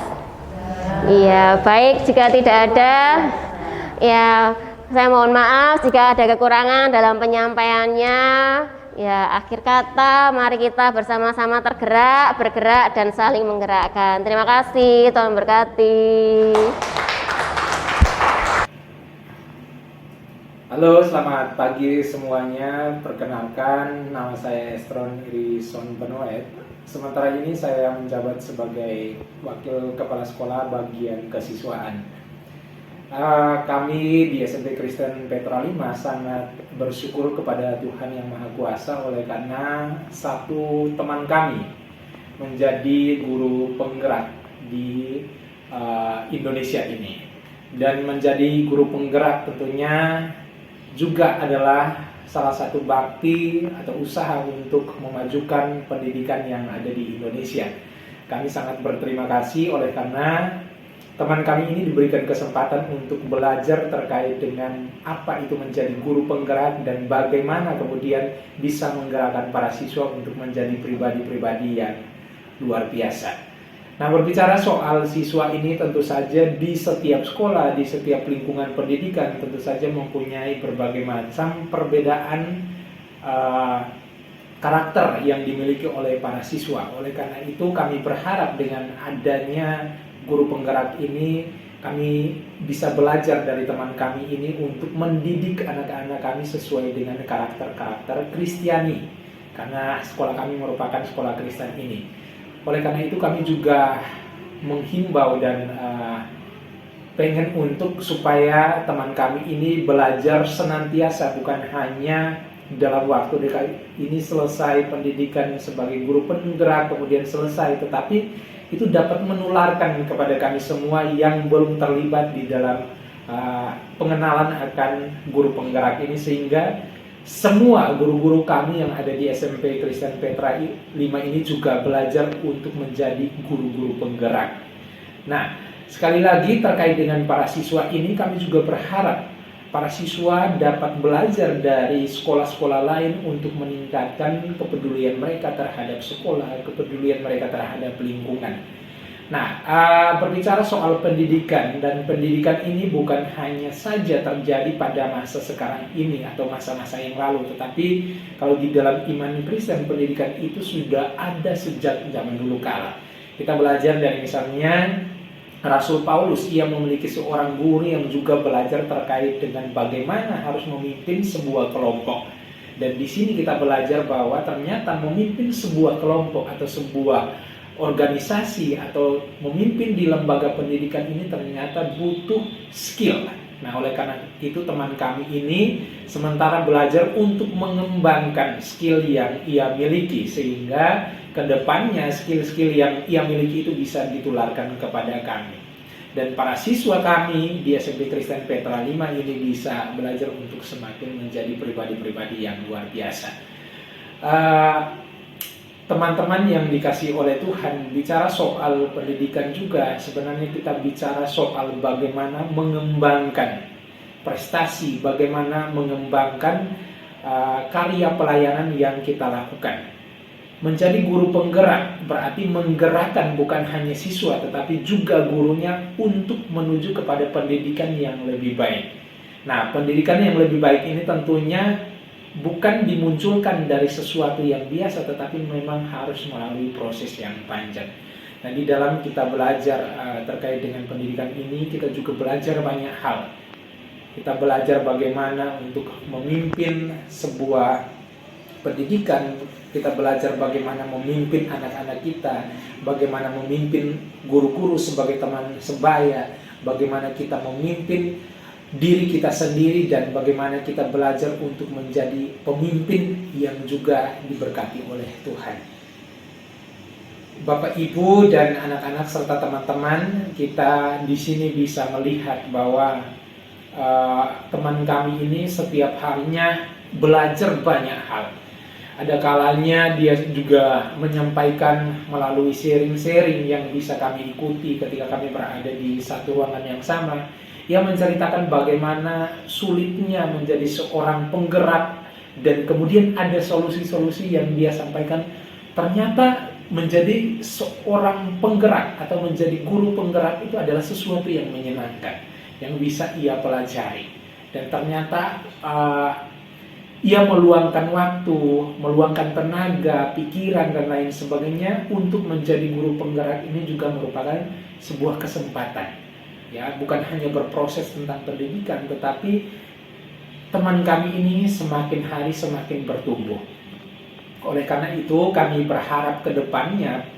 Iya, baik. Jika tidak ada, ya saya mohon maaf jika ada kekurangan dalam penyampaiannya. Ya, akhir kata, mari kita bersama-sama bergerak dan saling menggerakkan. Terima kasih, Tuhan berkati. Halo, selamat pagi semuanya. Perkenalkan, nama saya Estron Irison Benoit. Sementara ini saya menjabat sebagai Wakil Kepala Sekolah Bagian Kesiswaan. Kami di SMP Kristen Petra 5 sangat bersyukur kepada Tuhan Yang Maha Kuasa oleh karena satu teman kami menjadi guru penggerak di Indonesia ini. Dan menjadi guru penggerak tentunya juga adalah salah satu bakti atau usaha untuk memajukan pendidikan yang ada di Indonesia. Kami sangat berterima kasih oleh karena teman kami ini diberikan kesempatan untuk belajar terkait dengan apa itu menjadi guru penggerak dan bagaimana kemudian bisa menggerakkan para siswa untuk menjadi pribadi-pribadi yang luar biasa. Nah, berbicara soal siswa ini tentu saja di setiap sekolah, di setiap lingkungan pendidikan tentu saja mempunyai berbagai macam perbedaan karakter yang dimiliki oleh para siswa. Oleh karena itu kami berharap dengan adanya guru penggerak ini, kami bisa belajar dari teman kami ini untuk mendidik anak-anak kami sesuai dengan karakter-karakter Kristiani. Karena sekolah kami merupakan sekolah Kristen ini. Oleh karena itu kami juga menghimbau dan pengen untuk supaya teman kami ini belajar senantiasa, bukan hanya dalam waktu dekat ini selesai pendidikan sebagai guru penggerak kemudian selesai, tetapi itu dapat menularkan kepada kami semua yang belum terlibat di dalam pengenalan akan guru penggerak ini, sehingga semua guru-guru kami yang ada di SMP Kristen Petra 5 ini juga belajar untuk menjadi guru-guru penggerak. Nah, sekali lagi terkait dengan para siswa ini, kami juga berharap para siswa dapat belajar dari sekolah-sekolah lain untuk meningkatkan kepedulian mereka terhadap sekolah, kepedulian mereka terhadap lingkungan. Nah, berbicara soal pendidikan, dan pendidikan ini bukan hanya saja terjadi pada masa sekarang ini atau masa-masa yang lalu, tetapi kalau di dalam iman Kristen, pendidikan itu sudah ada sejak zaman dulu kala. Kita belajar dari misalnya Rasul Paulus, ia memiliki seorang guru yang juga belajar terkait dengan bagaimana harus memimpin sebuah kelompok. Dan di sini kita belajar bahwa ternyata memimpin sebuah kelompok atau sebuah organisasi atau memimpin di lembaga pendidikan ini ternyata butuh skill. Nah, oleh karena itu teman kami ini sementara belajar untuk mengembangkan skill yang ia miliki, sehingga kedepannya skill-skill yang ia miliki itu bisa ditularkan kepada kami. Dan para siswa kami di SMP Kristen Petra 5 ini bisa belajar untuk semakin menjadi pribadi-pribadi yang luar biasa. Teman-teman yang dikasihi oleh Tuhan, bicara soal pendidikan juga sebenarnya kita bicara soal bagaimana mengembangkan prestasi, bagaimana mengembangkan karya pelayanan yang kita lakukan. Menjadi guru penggerak berarti menggerakkan bukan hanya siswa tetapi juga gurunya untuk menuju kepada pendidikan yang lebih baik. Nah, pendidikan yang lebih baik ini tentunya bukan dimunculkan dari sesuatu yang biasa, tetapi memang harus melalui proses yang panjang. Nah, di dalam kita belajar terkait dengan pendidikan ini, kita juga belajar banyak hal. Kita belajar bagaimana untuk memimpin sebuah pendidikan, kita belajar bagaimana memimpin anak-anak kita, bagaimana memimpin guru-guru sebagai teman sebaya, bagaimana kita memimpin diri kita sendiri, dan bagaimana kita belajar untuk menjadi pemimpin yang juga diberkati oleh Tuhan. Bapak, Ibu, dan anak-anak serta teman-teman, kita di sini bisa melihat bahwa teman kami ini setiap harinya belajar banyak hal. Ada kalanya dia juga menyampaikan melalui sharing-sharing yang bisa kami ikuti ketika kami berada di satu ruangan yang sama. Ia menceritakan bagaimana sulitnya menjadi seorang penggerak, dan kemudian ada solusi-solusi yang dia sampaikan. Ternyata menjadi seorang penggerak atau menjadi guru penggerak itu adalah sesuatu yang menyenangkan, yang bisa ia pelajari. Dan ternyata ia meluangkan waktu, meluangkan tenaga, pikiran, dan lain sebagainya untuk menjadi guru penggerak. Ini juga merupakan sebuah kesempatan. Ya, bukan hanya berproses tentang pendidikan, tetapi teman kami ini semakin hari semakin bertumbuh. Oleh karena itu, kami berharap ke depannya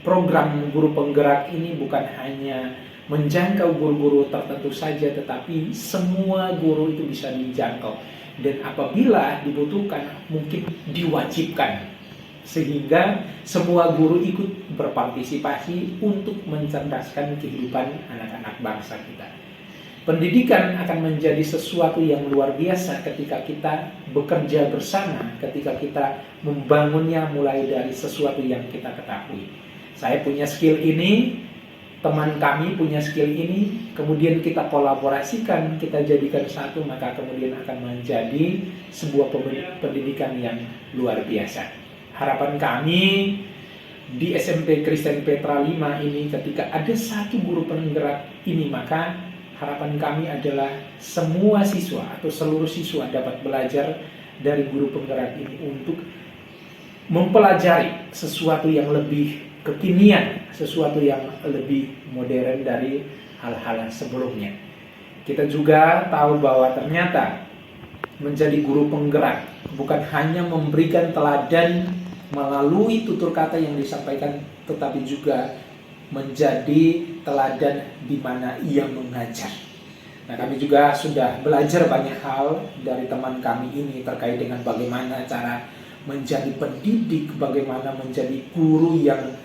program guru penggerak ini bukan hanya menjangkau guru-guru tertentu saja, tetapi semua guru itu bisa dijangkau. Dan apabila dibutuhkan, mungkin diwajibkan, sehingga semua guru ikut berpartisipasi untuk mencerdaskan kehidupan anak-anak bangsa kita. Pendidikan akan menjadi sesuatu yang luar biasa ketika kita bekerja bersama, ketika kita membangunnya mulai dari sesuatu yang kita ketahui. Saya punya skill ini, teman kami punya skill ini, kemudian kita kolaborasikan, kita jadikan satu, maka kemudian akan menjadi sebuah pendidikan yang luar biasa. Harapan kami di SMP Kristen Petra 5 ini, ketika ada satu guru penggerak ini, maka harapan kami adalah semua siswa atau seluruh siswa dapat belajar dari guru penggerak ini untuk mempelajari sesuatu yang lebih kekinian, sesuatu yang lebih modern dari hal-hal sebelumnya. Kita juga tahu bahwa ternyata menjadi guru penggerak bukan hanya memberikan teladan melalui tutur kata yang disampaikan, tetapi juga menjadi teladan di mana ia mengajar. Nah, kami juga sudah belajar banyak hal dari teman kami ini terkait dengan bagaimana cara menjadi pendidik, bagaimana menjadi guru yang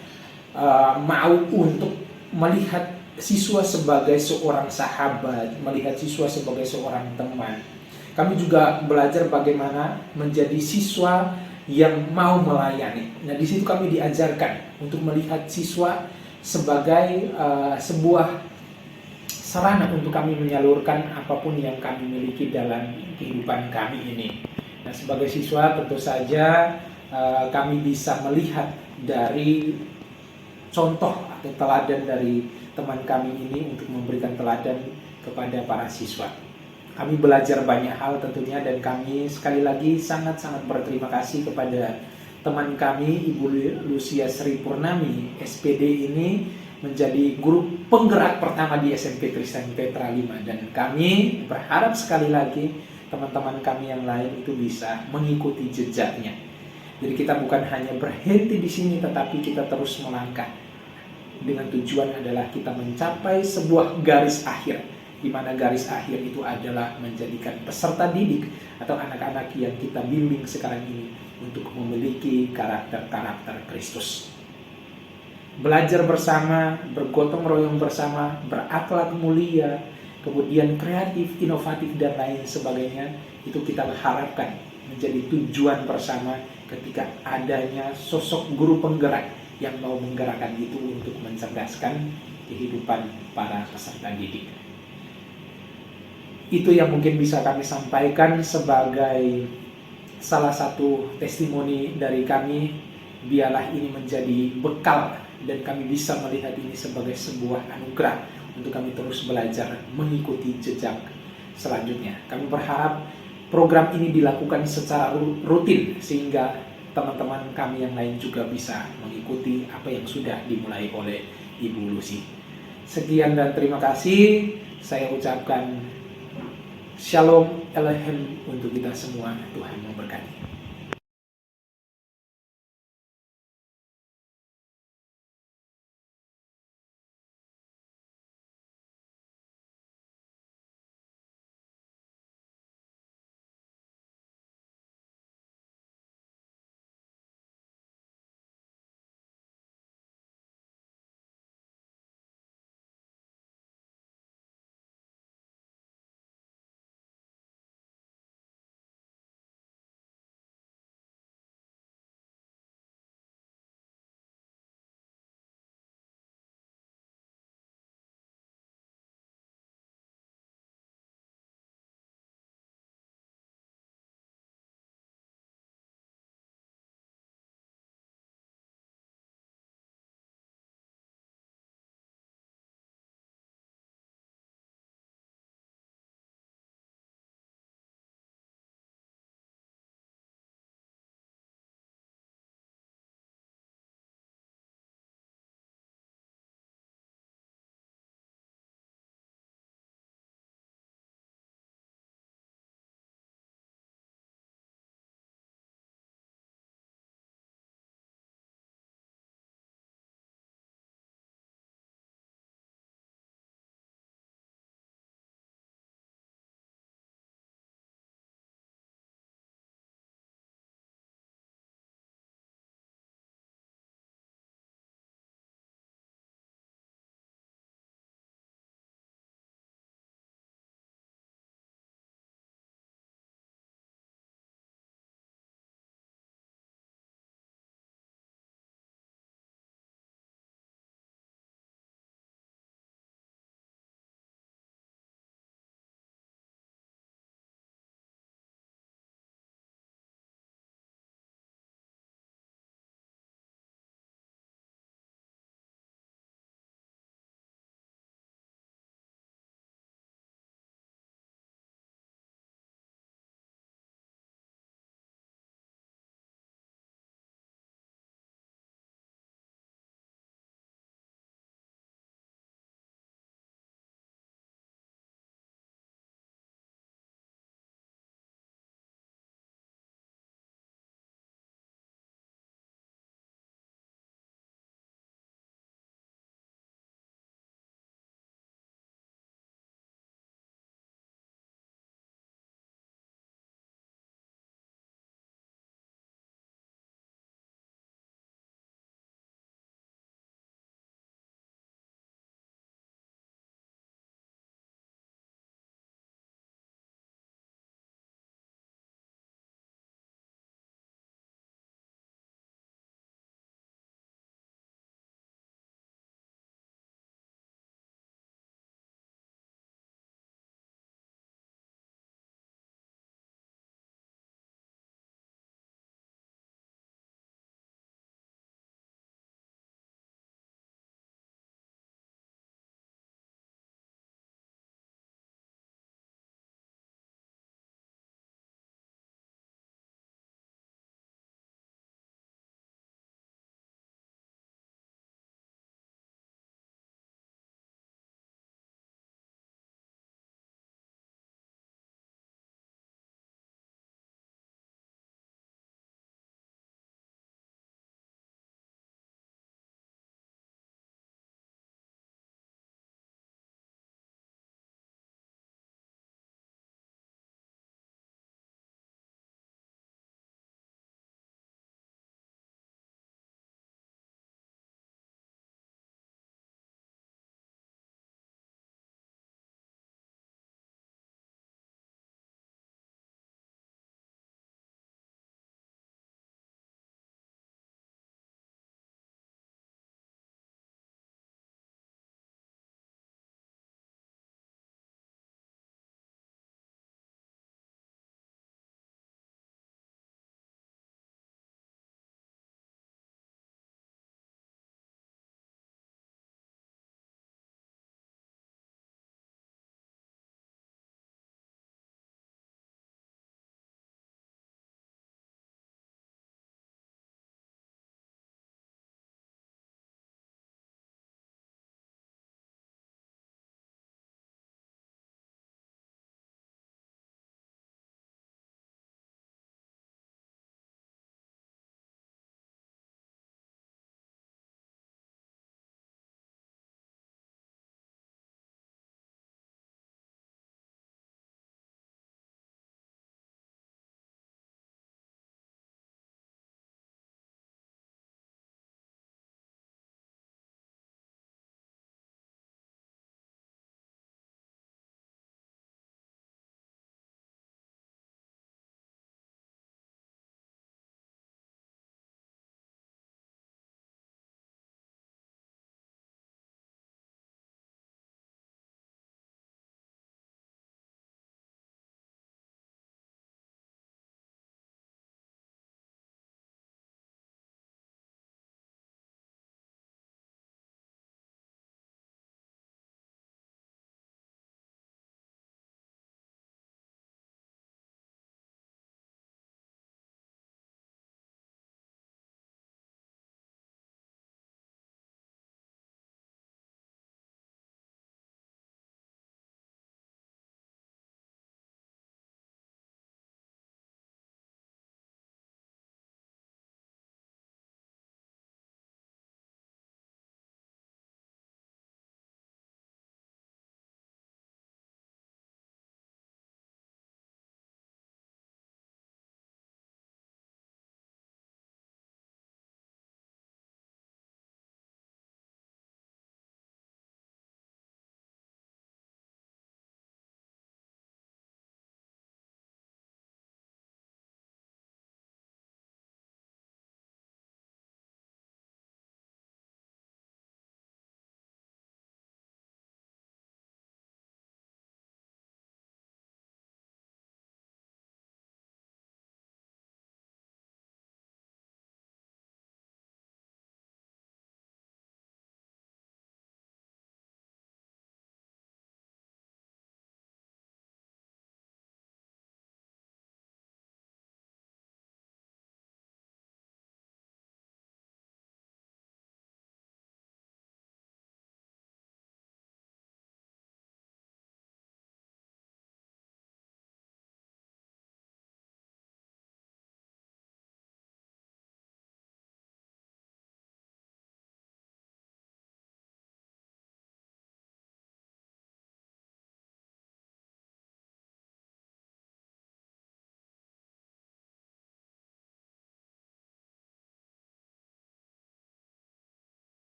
mau untuk melihat siswa sebagai seorang sahabat, melihat siswa sebagai seorang teman. Kami juga belajar bagaimana menjadi siswa yang mau melayani. Nah, di situ kami diajarkan untuk melihat siswa sebagai sebuah sarana untuk kami menyalurkan apapun yang kami miliki dalam kehidupan kami ini. Nah, sebagai siswa tentu saja kami bisa melihat dari contoh atau teladan dari teman kami ini untuk memberikan teladan kepada para siswa. Kami belajar banyak hal tentunya, dan kami sekali lagi sangat-sangat berterima kasih kepada teman kami Ibu Lucia Sri Purnami, SPD ini menjadi guru penggerak pertama di SMP Kristen Petra 5, dan kami berharap sekali lagi teman-teman kami yang lain itu bisa mengikuti jejaknya. Jadi kita bukan hanya berhenti di sini, tetapi kita terus melangkah. Dengan tujuan adalah kita mencapai sebuah garis akhir, di mana garis akhir itu adalah menjadikan peserta didik atau anak-anak yang kita bimbing sekarang ini untuk memiliki karakter-karakter Kristus. Belajar bersama, bergotong royong bersama, berakhlak mulia, kemudian kreatif, inovatif, dan lain sebagainya, itu kita harapkan menjadi tujuan bersama ketika adanya sosok guru penggerak yang mau menggerakkan itu untuk mencerdaskan kehidupan para peserta didik. Itu yang mungkin bisa kami sampaikan sebagai salah satu testimoni dari kami. Biarlah ini menjadi bekal dan kami bisa melihat ini sebagai sebuah anugerah untuk kami terus belajar mengikuti jejak selanjutnya. Kami berharap program ini dilakukan secara rutin sehingga teman-teman kami yang lain juga bisa mengikuti apa yang sudah dimulai oleh Ibu Lucy. Sekian dan terima kasih. Saya ucapkan Shalom Elohim untuk kita semua. Tuhan memberkati.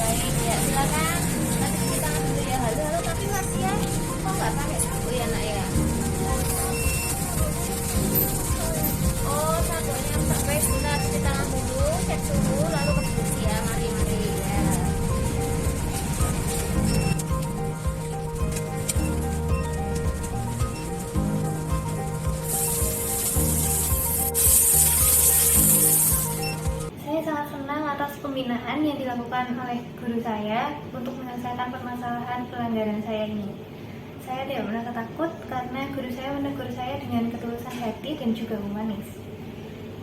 Baik, ya silakan. Nanti cuci tangan dulu ya. Halo, halo, tapi masih ya. Kok nggak pakai sabun ya nak ya? Oh, sabunnya sampai sudah cuci tangan dulu, cek suhu, lalu ke cuci ya. Mari, mari ya. Saya sangat senang atas pembinaan yang dilakukan oleh guru saya untuk menyelesaikan permasalahan pelanggaran saya ini. Saya tidak pernah takut karena guru saya menegur saya dengan ketulusan hati dan juga humanis.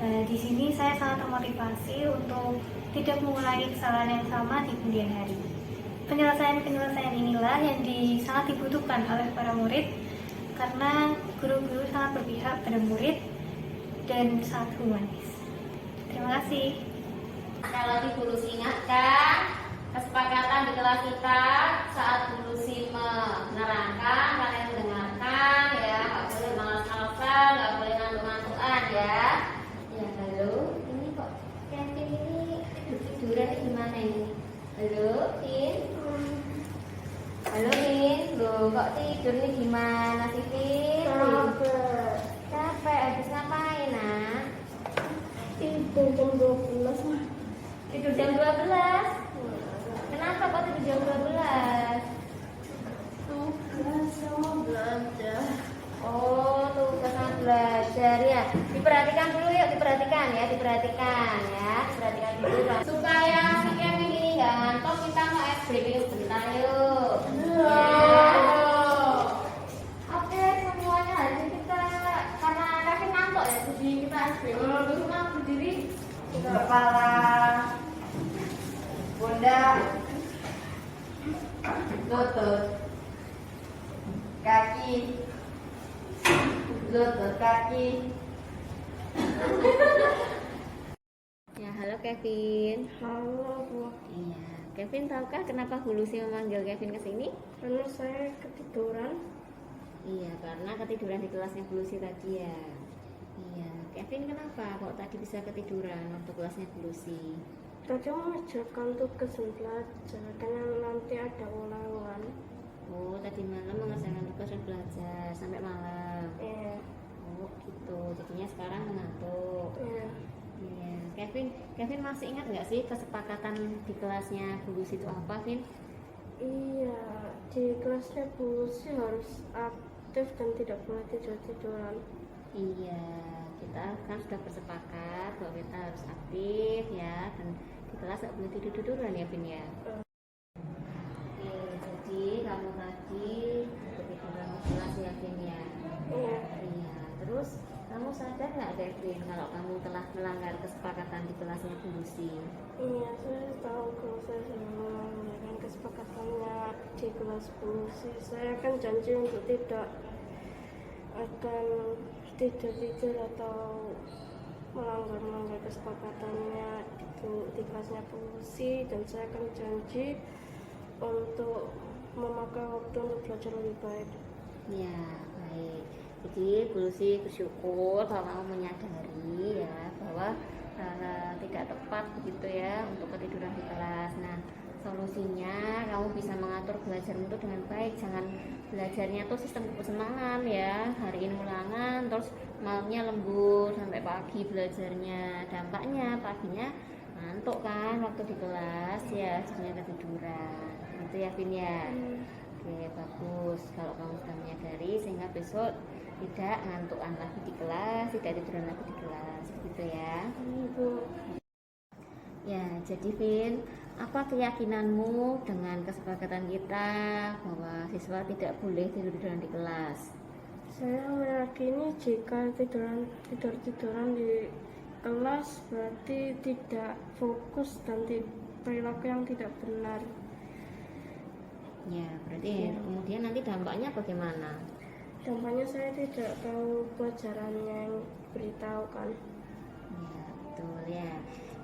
Di sini saya sangat termotivasi untuk tidak mengulangi kesalahan yang sama di kemudian hari. Penyelesaian-penyelesaian inilah yang sangat dibutuhkan oleh para murid karena guru-guru sangat berpihak pada murid dan sangat humanis. Terima kasih. Kalau di Bu Lucy ingatkan kesepakatan di kelas kita saat Bu Lucy menerangkan, kalian mendengarkan ya, nggak boleh malas-malasan, nggak boleh ngantuk-ngantukan ya. Ya halo, ini kok Kevin ini tiduran ini gimana ini? Halo, Vin. Halo Vin, loh kok tidur ini gimana sih Vin? Capek, habis ngapain nak? Tidur jam 12 mah. Tidur jam 12? Kenapa kok tidur jam 12? Tugas sama belajar. Oh, tugas sama belajar ya. Diperhatikan dulu yuk, diperhatikan ya. Diperhatikan dulu. Supaya si Kevin ini nggak ngantuk, kita mau es breaking sebentar yuk. Oke, semuanya hari ini kita karena Kevin ngantuk ya, jadi kita es breaking dulu. Cuma berdiri. Kepala, pundak, lutut, kaki, lutut, kaki. Ya, halo Kevin. Halo Bu, Iya, Kevin tahukah kenapa Bu Lucy memanggil Kevin ke sini? karena saya ketiduran. Iya, karena ketiduran di kelasnya Bu Lucy tadi ya. Iya, Kevin kenapa kok tadi bisa ketiduran waktu kelasnya Bu Lucy? Tadi mengerjakan tugas belajar, karena nanti ada ulangan. Oh, tadi malam mengerjakan tugas dan belajar sampai malam. Iya, Oh, gitu. Jadinya sekarang mengantuk. iya. Iya, Kevin masih ingat nggak sih kesepakatan di kelasnya Bu Lucy itu apa, Vin? Iya, di kelasnya Bu Lucy harus aktif dan tidak boleh tidur-tiduran. Iya, kita kan sudah bersepakat bahwa kita harus aktif ya, dan di kelas nggak boleh tidur-tiduran ya, Vin ya. Oke, jadi kamu tadi ketiduran di kelas ya, Vin ya. Iya, Iya, terus kamu sadar nggak, Kevin, kalau kamu telah melanggar kesepakatan di kelasnya Bu Lucy? iya, saya tahu kalau saya sudah melanggar kesepakatannya di kelas Bu Lucy. Saya kan janji untuk tidak akan tidur atau melanggar kesepakatannya di kelasnya Bu Lucy, dan saya akan janji untuk memakai waktu untuk belajar lebih baik. Ya, baik. Jadi Bu Lucy bersyukur kalau kamu menyadari ya bahwa tidak tepat begitu ya untuk ketiduran di kelas. Nah, solusinya kamu bisa mengatur belajarmu itu dengan baik. Jangan belajarnya tuh sistem kesenangan ya. Hari ini ulangan, terus malamnya lembur sampai pagi belajarnya. Dampaknya paginya ngantuk kan waktu di kelas ya, jadinya ketiduran. Gitu ya, Vin ya. Oke, bagus kalau kamu sudah menyadari sehingga besok tidak ngantukan lagi di kelas, tidak tiduran lagi di kelas, gitu ya. Ibu, Ya, jadi Vin, apa keyakinanmu dengan kesepakatan kita bahwa siswa tidak boleh tidur-tiduran di kelas? saya meyakini jika tidur-tiduran di kelas berarti tidak fokus dan perilaku yang tidak benar. Ya, berarti kemudian nanti dampaknya bagaimana? Dampaknya saya tidak tahu pelajaran yang diberitahukan. Ya, betul ya.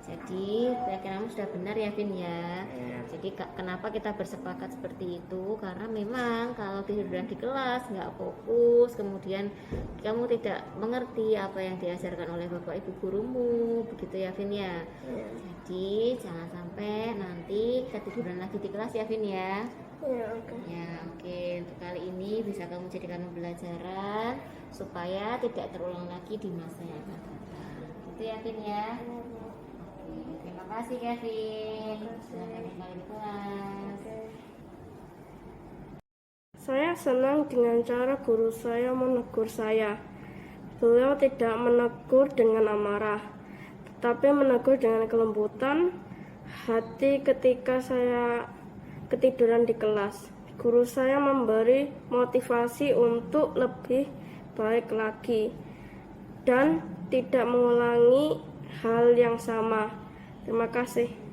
Jadi keyakinanmu sudah benar ya Vin ya. Jadi kenapa kita bersepakat seperti itu? Karena memang kalau tiduran di kelas nggak fokus, kemudian kamu tidak mengerti apa yang diajarkan oleh bapak ibu gurumu, begitu ya Vin ya. Jadi jangan sampai nanti ketiduran lagi di kelas ya Vin ya. Ya, oke. Ya oke, untuk kali ini bisa kamu jadikan pembelajaran supaya tidak terulang lagi di masa yang akan datang. Gitu ya Vin ya. Oke, terima kasih Kevin. Silakan kembali di kelas. Saya senang dengan cara guru saya menegur saya. Beliau tidak menegur dengan amarah, tetapi menegur dengan kelembutan hati ketika saya ketiduran di kelas. Guru saya memberi motivasi untuk lebih baik lagi dan tidak mengulangi hal yang sama. Terima kasih.